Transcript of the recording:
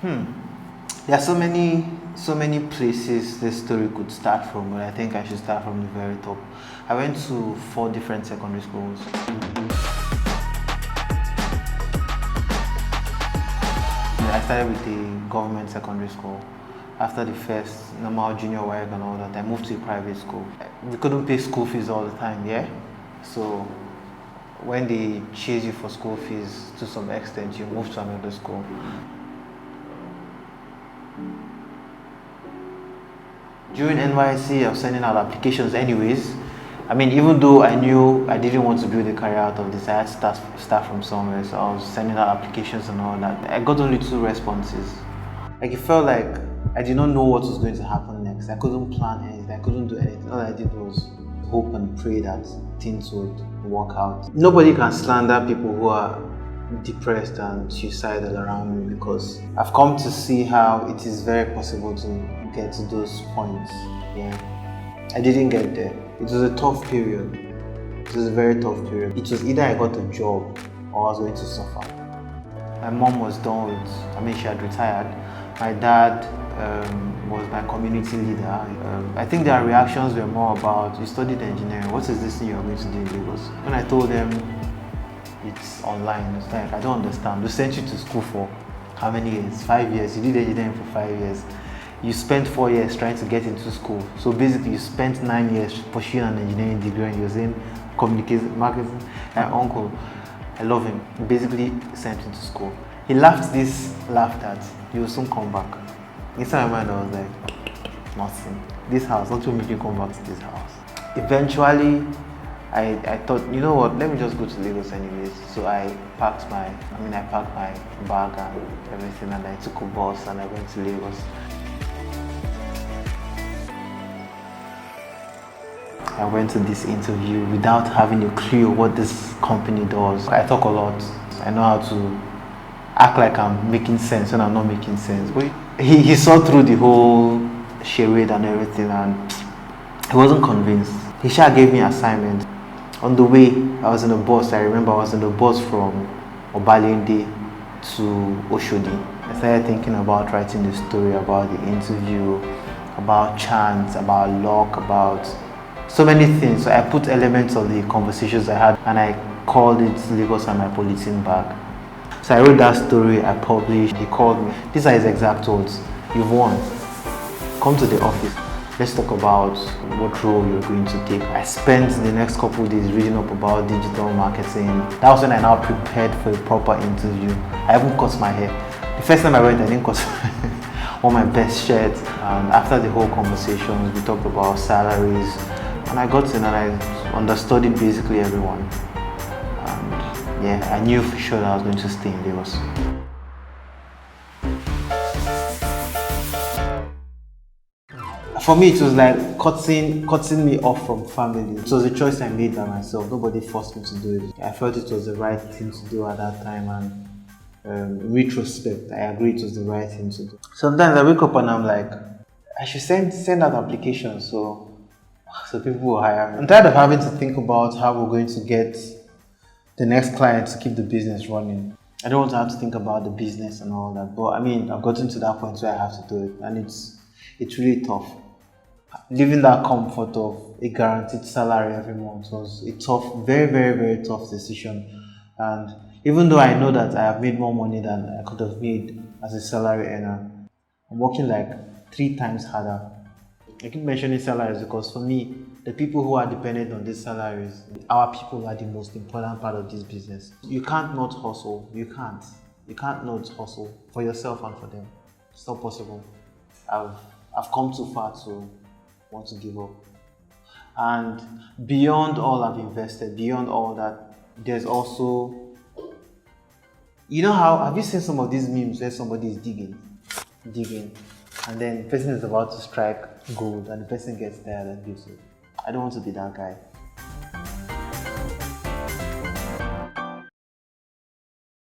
There are so many places this story could start from, but I think I should start from the very top. I went to 4 different secondary schools. I started with the government secondary school. After the first normal junior work and all that, I moved to a private school. We couldn't pay school fees all the time, yeah? So when they chase you for school fees to some extent, you move to another school. During NYC, I was sending out applications anyways. I mean, even though I knew I didn't want to build a career out of this, I had to start from somewhere. So I was sending out applications and all that. I got only 2 responses. Like, it felt like I did not know what was going to happen next. I couldn't plan anything. I couldn't do anything. All I did was hope and pray that things would work out. Nobody can slander people who are depressed and suicidal around me, because I've come to see how it is very possible to get to those points. Yeah, I didn't get there. It was a tough period. It was a very tough period. It was either I got a job or I was going to suffer. My mom was done with, she had retired. My dad was my community leader. I think their reactions were more about, you studied engineering, what is this thing you're going to do in Lagos? When I told them it's online, it's like, I don't understand. We sent you to school for how many years? 5 years. You did engineering for 5 years. You spent 4 years trying to get into school. So basically you spent 9 years pursuing an engineering degree and you're saying communication, marketing. My uncle, I love him, he basically sent me to school. He laughed that you will soon come back. Inside my mind I was like, nothing. This house, don't you make me come back to this house. Eventually, I thought, you know what, let me just go to Lagos anyways. So I packed my bag and everything, and I took a bus and I went to Lagos. I went to this interview without having a clue what this company does. I talk a lot. I know how to act like I'm making sense when I'm not making sense. But he saw through the whole charade and everything, and he wasn't convinced. He gave me assignment. On the way, I was in a bus. I remember I was in the bus from Obalende to Oshodi. I started thinking about writing the story about the interview, about chance, about luck, about so many things. So I put elements of the conversations I had and I called it Lagos and my polythene bag. So I wrote that story, I published, he called me. These are his exact words. You've won. Come to the office. Let's talk about what role you're going to take. I spent the next couple of days reading up about digital marketing. That was when I now prepared for a proper interview. I haven't cut my hair. The first time I went, I didn't cut my hair. Wore my best shirt. And after the whole conversation, we talked about salaries. And I got in and I understudied basically everyone. And yeah, I knew for sure that I was going to stay in Lagos. For me, it was like cutting me off from family. It was a choice I made by myself. Nobody forced me to do it. I felt it was the right thing to do at that time, and in retrospect, I agree it was the right thing to do. Sometimes I wake up and I'm like, I should send out applications so people will hire me. I'm tired of having to think about how we're going to get the next client to keep the business running. I don't want to have to think about the business and all that. But I've gotten to that point where I have to do it, and it's really tough. Leaving that comfort of a guaranteed salary every month was a tough, very, very, very tough decision. And even though I know that I have made more money than I could have made as a salary earner, I'm working like 3 times harder. I keep mentioning salaries because for me, the people who are dependent on these salaries, our people are the most important part of this business. You can't not hustle. You can't. You can't not hustle for yourself and for them. It's not possible. I've come too far to want to give up. And beyond all I've invested, beyond all that, there's also, have you seen some of these memes where somebody is digging, and then the person is about to strike gold and the person gets tired and gives up? I don't want to be that guy.